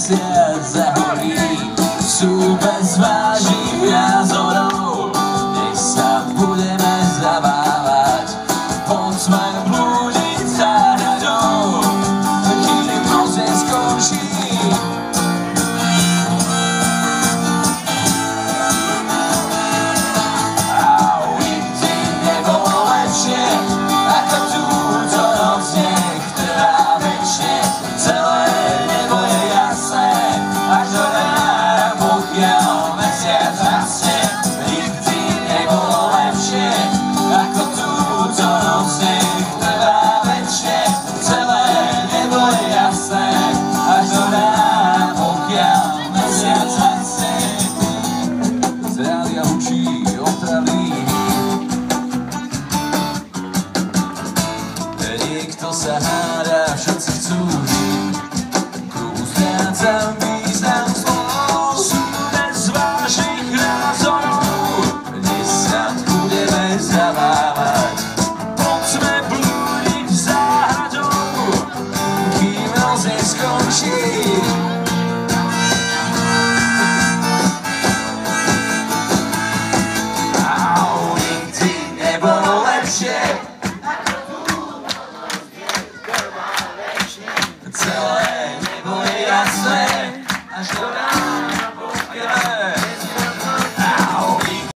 mesiac zahorí, sú bez vážnych názorov. Nech sa budeme zabávať, poďme blúdiť záhradou, kým noc neskončí. Nikdy nebolo lepšie, ako túto noc, nech trvá večne. Celé nebo je jasné, až do rána, pokiaľ mesiac rastie. Nikdy nebolo lepšie, ako túto noc, nech trvá večne. Celé nebo je jasné, až do rána, pokiaľ mesiac rastie. Z rádia hučí otravy, niekto sa hádá, všetci chcú žiť. Kruh zdrádzam